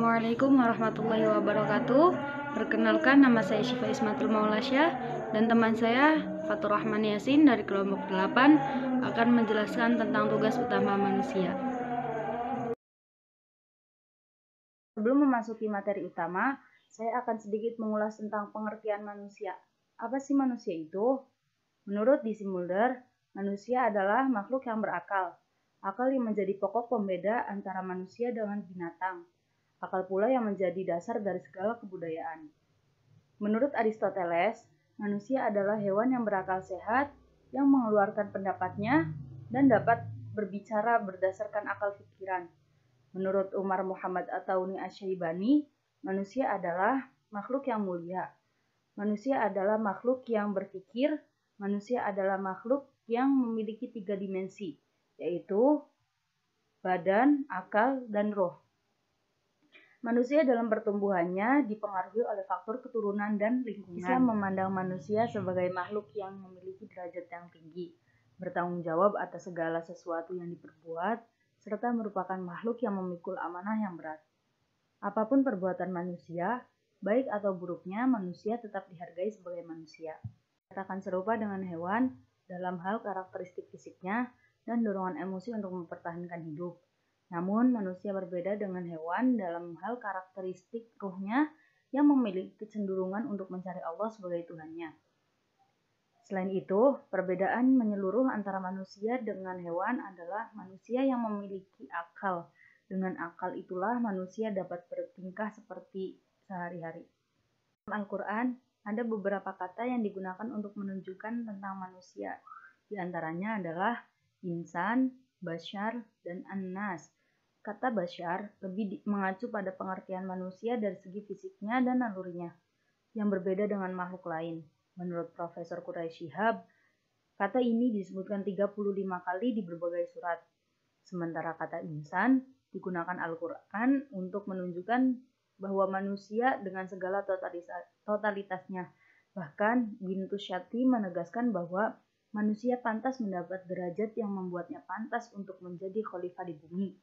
Assalamualaikum warahmatullahi wabarakatuh. Perkenalkan, nama saya Syifa Ismatul Maulasya dan teman saya Fatur Rahman Yasin dari kelompok 8 akan menjelaskan tentang tugas utama manusia. Sebelum memasuki materi utama, saya akan sedikit mengulas tentang pengertian manusia. Apa sih manusia itu? Menurut D.C. Mulder, manusia adalah makhluk yang berakal. Akal yang menjadi pokok pembeda antara manusia dengan binatang. Akal pula yang menjadi dasar dari segala kebudayaan. Menurut Aristoteles, manusia adalah hewan yang berakal sehat, yang mengeluarkan pendapatnya, dan dapat berbicara berdasarkan akal pikiran. Menurut Umar Muhammad At-Tauni Asy-Syaibani, manusia adalah makhluk yang mulia. Manusia adalah makhluk yang berpikir, manusia adalah makhluk yang memiliki 3 dimensi, yaitu badan, akal, dan roh. Manusia dalam pertumbuhannya dipengaruhi oleh faktor keturunan dan lingkungan. Islam memandang manusia sebagai makhluk yang memiliki derajat yang tinggi, bertanggung jawab atas segala sesuatu yang diperbuat, serta merupakan makhluk yang memikul amanah yang berat. Apapun perbuatan manusia, baik atau buruknya, manusia tetap dihargai sebagai manusia. Katakan serupa dengan hewan dalam hal karakteristik fisiknya dan dorongan emosi untuk mempertahankan hidup. Namun, manusia berbeda dengan hewan dalam hal karakteristik ruhnya yang memiliki kecenderungan untuk mencari Allah sebagai Tuhannya. Selain itu, perbedaan menyeluruh antara manusia dengan hewan adalah manusia yang memiliki akal. Dengan akal itulah manusia dapat bertingkah seperti sehari-hari. Dalam Al-Quran, ada beberapa kata yang digunakan untuk menunjukkan tentang manusia. Di antaranya adalah insan, basyar, dan an-nas. Kata basyar lebih mengacu pada pengertian manusia dari segi fisiknya dan nalurinya, yang berbeda dengan makhluk lain. Menurut Profesor Quraish Shihab, kata ini disebutkan 35 kali di berbagai surat. Sementara kata insan digunakan Al-Quran untuk menunjukkan bahwa manusia dengan segala totalitasnya. Bahkan Bintu Syati menegaskan bahwa manusia pantas mendapat derajat yang membuatnya pantas untuk menjadi khalifah di bumi.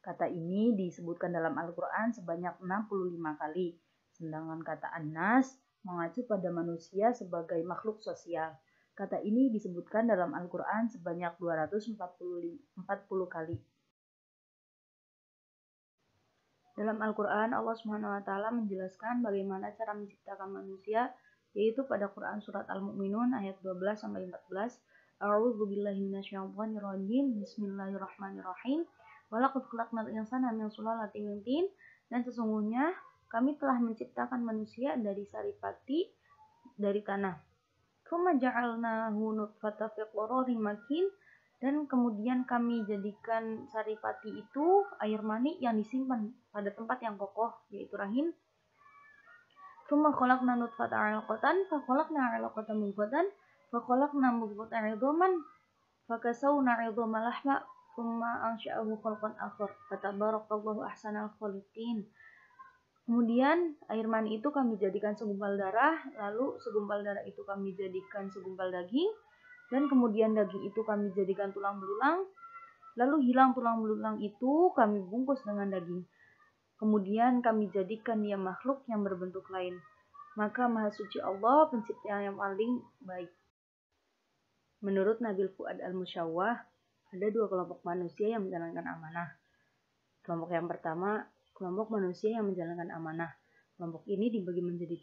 Kata ini disebutkan dalam Al-Quran sebanyak 65 kali, sedangkan kata an-nas mengacu pada manusia sebagai makhluk sosial. Kata ini disebutkan dalam Al-Quran sebanyak 240 kali. Dalam Al-Quran, Allah SWT menjelaskan bagaimana cara menciptakan manusia, yaitu pada Quran Surat Al-Mu'minun ayat 12-14. A'udzu billahi minasyaitonir rajim. Bismillahirrahmanirrahim. Walaqad khalaqnal insana min sulalatin min tin, dan sesungguhnya kami telah menciptakan manusia dari saripati dari tanah. Tsumma ja'alnahu nutfatan fi qararin makin, dan kemudian kami jadikan saripati itu air mani yang disimpan pada tempat yang kokoh, yaitu rahim. Tsumma khalaqna nutfatan 'alaqatan fa khalaqna 'alaqatan mudghatan fa khalaqna mudghatan 'idhaman fa kasawna 'idhama lahma tsumma ansha'ahu khalqan akhar fatabarakallahu ahsanal khaliqin. Kemudian air mani itu kami jadikan segumpal darah, lalu segumpal darah itu kami jadikan segumpal daging, dan kemudian daging itu kami jadikan tulang belulang, lalu hilang tulang belulang itu kami bungkus dengan daging. Kemudian kami jadikan dia makhluk yang berbentuk lain. Maka Maha Suci Allah, pencipta yang paling baik. Menurut Nabil Fuad Al-Musyawwah, ada 2 kelompok manusia yang menjalankan amanah. Kelompok yang pertama, kelompok manusia yang menjalankan amanah. Kelompok ini dibagi menjadi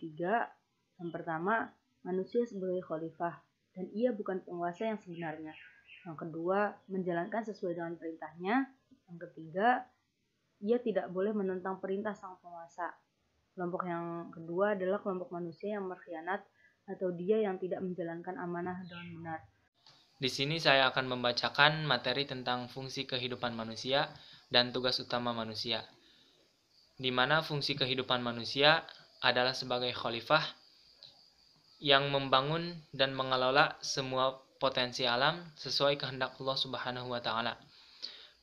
3. Yang pertama, manusia sebagai khalifah, dan ia bukan penguasa yang sebenarnya. Yang kedua, menjalankan sesuai dengan perintahnya. Yang ketiga, ia tidak boleh menentang perintah sang penguasa. Kelompok yang kedua adalah kelompok manusia yang berkhianat, atau dia yang tidak menjalankan amanah dengan benar. Di sini saya akan membacakan materi tentang fungsi kehidupan manusia dan tugas utama manusia, di mana fungsi kehidupan manusia adalah sebagai khalifah yang membangun dan mengelola semua potensi alam sesuai kehendak Allah Subhanahu wa Ta'ala.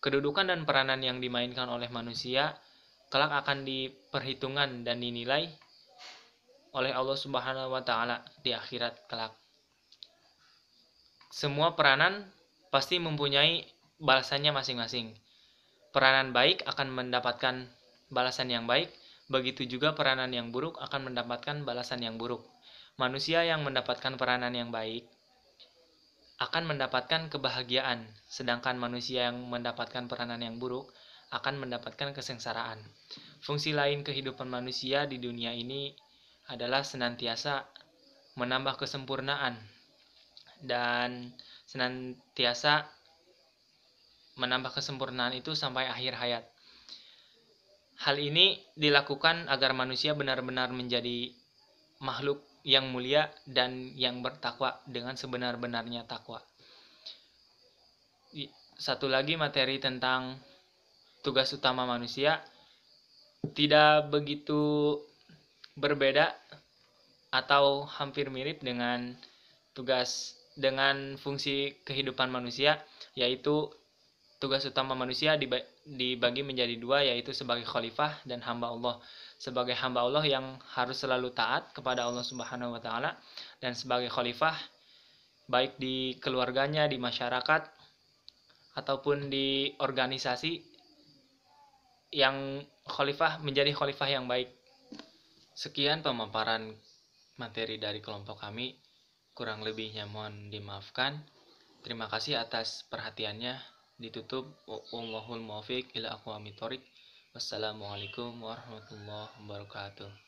Kedudukan dan peranan yang dimainkan oleh manusia kelak akan diperhitungkan dan dinilai oleh Allah Subhanahu wa Ta'ala di akhirat kelak. Semua peranan pasti mempunyai balasannya masing-masing. Peranan baik akan mendapatkan balasan yang baik, Begitu juga peranan yang buruk akan mendapatkan balasan yang buruk. Manusia yang mendapatkan peranan yang baik akan mendapatkan kebahagiaan, sedangkan manusia yang mendapatkan peranan yang buruk akan mendapatkan kesengsaraan. Fungsi lain kehidupan manusia di dunia ini adalah senantiasa menambah kesempurnaan dan senantiasa menambah kesempurnaan itu sampai akhir hayat. Hal ini dilakukan agar manusia benar-benar menjadi makhluk yang mulia dan yang bertakwa dengan sebenar-benarnya takwa. Satu lagi materi tentang tugas utama manusia tidak begitu berbeda atau hampir mirip dengan fungsi kehidupan manusia, yaitu tugas utama manusia dibagi menjadi dua, yaitu sebagai khalifah dan hamba Allah. Sebagai hamba Allah yang harus selalu taat kepada Allah Subhanahu wa taala, dan sebagai khalifah baik di keluarganya, di masyarakat ataupun di organisasi, yang menjadi khalifah yang baik. Sekian pemaparan materi dari kelompok kami. Kurang lebihnya mohon dimaafkan. Terima kasih atas perhatiannya. Ditutup. Wallahul muwaffiq ila aqwamit thoriq. Wassalamualaikum warahmatullahi wabarakatuh.